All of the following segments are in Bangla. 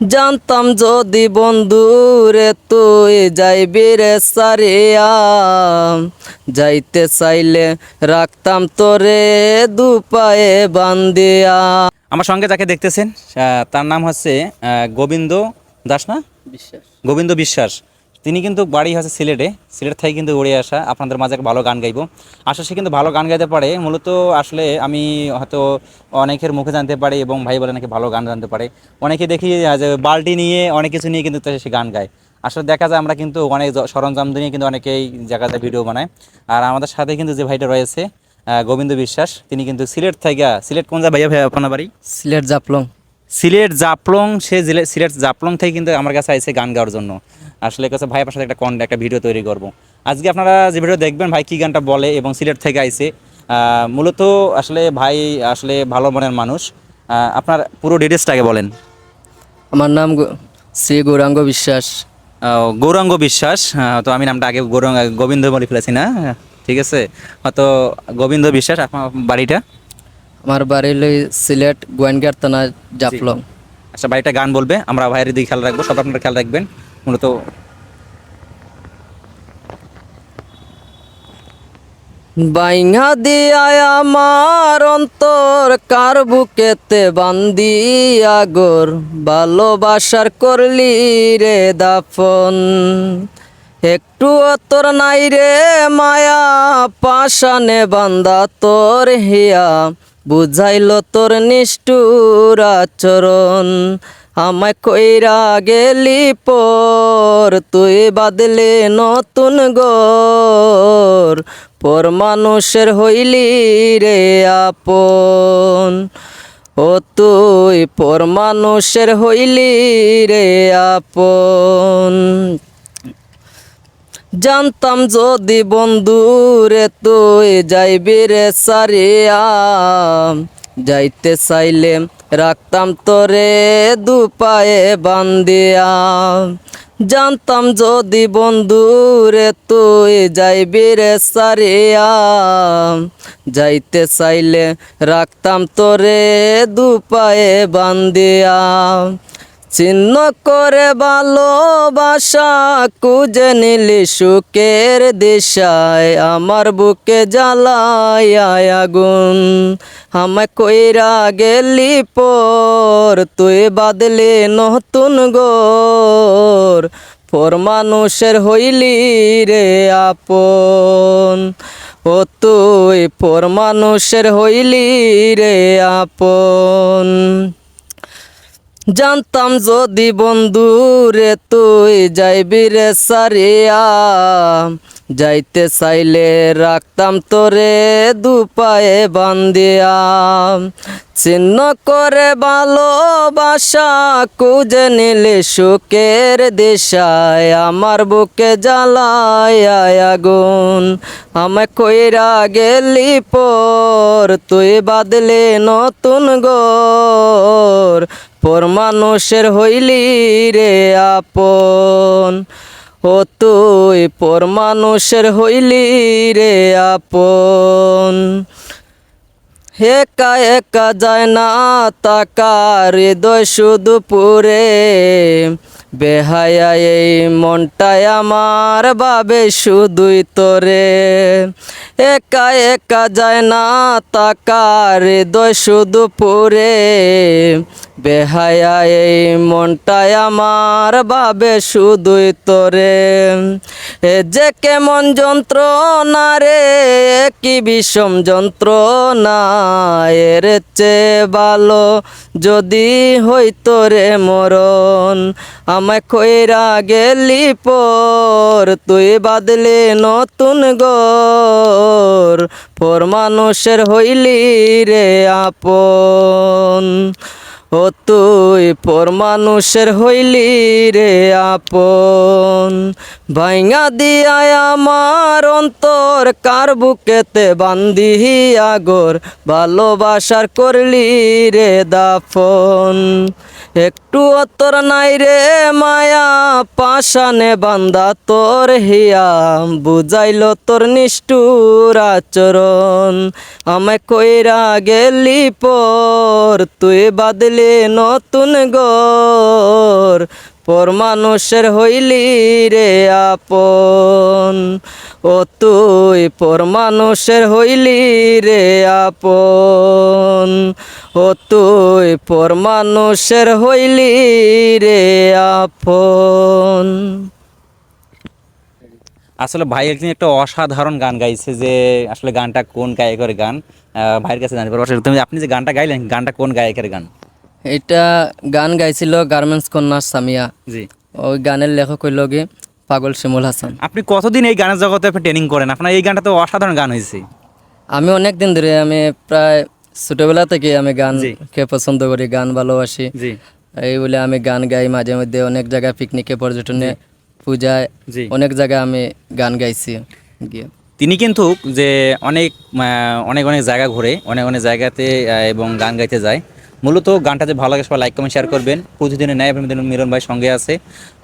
জানতাম যদি বন্ধুরে তুই যাইবি রে সারিয়া, যাইতে চাইলে রাখতাম তোরে দুপায়ে বান্দিয়া। আমার সঙ্গে যাকে দেখতেছেন তার নাম হচ্ছে গোবিন্দ দাস না, বিশ্বাস। গোবিন্দ বিশ্বাস। তিনি কিন্তু বাড়ি হচ্ছে সিলেটে, সিলেট থেকে কিন্তু উড়ে আসা, আপনাদের মাঝে একটা ভালো গান গাইবো। আসলে সে কিন্তু ভালো গান গাইতে পারে। মূলত আসলে আমি হয়তো অনেকের মুখে জানতে পারি এবং ভাই বলে নাকি ভালো গান জানতে পারে। অনেকে দেখি যে বাল্টি নিয়ে অনেক কিছু নিয়ে কিন্তু সে গান গায়। আসলে দেখা যায় আমরা কিন্তু অনেক সরঞ্জাম নিয়ে কিন্তু অনেকেই জায়গাতে ভিডিও বানায়। আর আমাদের সাথে কিন্তু যে ভাইটা রয়েছে গোবিন্দ বিশ্বাস, তিনি কিন্তু সিলেট থেকে, সিলেট কোন জায়গায় ভাইয়া, ভাই আপনার বাড়ি? সিলেট জাফলং। সিলেট জাফলং, সে সিলেট জাফলং থেকে কিন্তু আমার কাছে আইছে গান গাওয়ার জন্য। আসলে কাছে ভাই আপনার সাথে একটা ভিডিও তৈরি করব। আজকে আপনারা যে ভিডিও দেখবেন ভাই কী গানটা বলে এবং সিলেট থেকে আইছে। মূলত আসলে ভাই আসলে ভালো মনের মানুষ। আপনার পুরো ডিটেলসটাকে বলেন। আমার নাম শ্রী গৌরাঙ্গ বিশ্বাস। গৌরাঙ্গ বিশ্বাস। তো আমি নামটা আগে গোবিন্দ বলে ফেলেছি না? ঠিক আছে, হয়তো গোবিন্দ বিশ্বাস। আপনার বাড়িটা? আমার বাড়ি হলো সিলেট গোয়েনগার থানা জাফলং। আচ্ছা, ভাইটা গান বলবে, আমরা ভাইয়ের দিকে খেয়াল রাখবো, সব আপনারা খেয়াল রাখবেন। মূলত বাইঙা দিয়ায় আমার অন্তর কার বুকেতে বান্দিয়া গোর, ভালোবাসার করলি রে দাফন। একটু তোর নাই রে মায়া, পাশানে বান্দা তোর হিয়া, বুঝাইল তোর নিষ্ঠুর আচরণ। আমায় কইরা গেলি পর, তুই বাদলে নতুন গর, পর মানুষের হইলি রে আপন। ও তুই পর মানুষের হইলি রে আপন। জানতাম যদি বন্ধুরে তুই যাইবি রে সারিয়া, যাইতে চাইলে রাখতাম তোরে দুপায়ে বান্দিয়া। জানতাম যদি বন্ধুরে তুই যাইবি রে সারিয়া, যাইতে চাইলে রাখতাম তোরে দুপায়ে বান্দিয়া। চিহ্ন করে ভালোবাসা খুঁজে নিলি সুখের দিশায়, আমার বুকে জ্বালায় আগুন। আমায় কইরা গেলি পর, তুই বাদলি নতুন গর, পর মানুষের হইলি রে আপন। ও তুই পর মানুষের হইলি রে আপন। জানতাম যদি বন্ধুরে তুই যাইবি রে সারিয়া, যাইতে চাইলে রাখতাম তোরে দুপায়ে বান্দিয়া। চিহ্ন করে ভালোবাসা খুঁজে নিলে সুখের দিশায়, আমার বুকে জ্বালায় আগুন। আমায় কইরা গেলি পর, তুই বাদলে নতুন গর, পর মানুষের হইলি রে আপন। ও তুই পর মানুষের হইলি রে আপন। একা একা যায় না তাকার হৃদয় শুধু পুরে, বেহায়া এই মনটাই আমার ভাবে শুধুই তোরে। একা একা যায় না তাকার হৃদয় শুধু পুরে, বেহায়া এই মনটাই আমার ভাবে শুধুই তোরে। এ যে কেমন যন্ত্রণা রে, কি বিষম যন্ত্রণা, এর চেয়ে ভালো যদি হইতো রে মরণ। আমায় কইরা গেলি পর, তুই বাদলে নতুন গর, পর মানুষের হইলি রে আপন। ও তুই পর মানুষের হইলি রে আপন। ভাইঙা দিয়ায় আমার অন্তর কার বুকেতে বান্ধিয়া গোর, ভালোবাসার করলি রে দাফন। একটু তোর নাই রে মায়া, পাশানে বান্দা তোর হিয়া, বুঝাইল তোর নিষ্ঠুর আচরণ। আমায় কইরা গেলি পর, তুই বাদলি নতুন গর, পর মানুষের হইলি রে আপন, ও তুই পর মানুষের হইলি রে আপন, ও তুই পর মানুষের হইলি রে আপন। আসলে ভাই একদিন একটা অসাধারণ গান গাইছে, যে আসলে গানটা কোন গায়কের গান ভাইয়ের কাছে জানতে পারবো। আসলে তুমি আপনি যে গানটা গাইলেন, গানটা কোন গায়কের গান? এটা গান গাইছিল গার্মেন্টস কন্যা সামিয়া। জি। ওই গানের লেখক হইল গিয়ে পাগল শিমুল হাসান। আপনি কতদিন এই গানের জগতে আপনি ট্রেনিং করেন? আপনার এই গানটা তো অসাধারণ গান হয়েছে। আমি অনেক দিন ধরে, আমি প্রায় ছোটবেলা থেকে আমি জি। গানকে পছন্দ করি, গান ভালোবাসি। জি। এই বলে আমি গান গাই মাঝে মধ্যে, অনেক জায়গায় পিকনিকে, পর্যটনে, পূজায়, জি। অনেক জায়গায় আমি গান গাইছি গিয়ে। তিনি কিন্তু যে অনেক অনেক অনেক জায়গা ঘুরে, অনেক অনেক জায়গাতে এবং গান গাইতে যায়। মূলত গানটা যে ভালো লাগে সবাই লাইক কমেন্ট শেয়ার করবেন। প্রতিদিনের ন্যায় মিলন ভাই সঙ্গে আছে,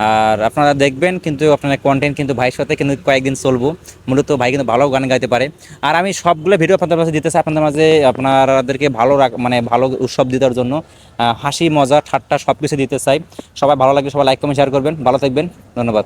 আর আপনারা দেখবেন কিন্তু আপনার কন্টেন্ট কিন্তু ভাইয়ের সাথে কিন্তু কয়েকদিন চলবো। মূলত ভাই কিন্তু ভালো গান গাইতে পারে। আর আমি সবগুলো ভিডিও আপনাদের মাঝে দিতেছি, আপনাদের মাঝে আপনাদেরকে ভালো মানে ভালো উৎসব দেওয়ার জন্য হাসি মজা ঠাট্টা সব কিছু দিতে চাই। সবাই ভালো লাগবে, সবাই লাইক কমেন্ট শেয়ার করবেন। ভালো থাকবেন, ধন্যবাদ।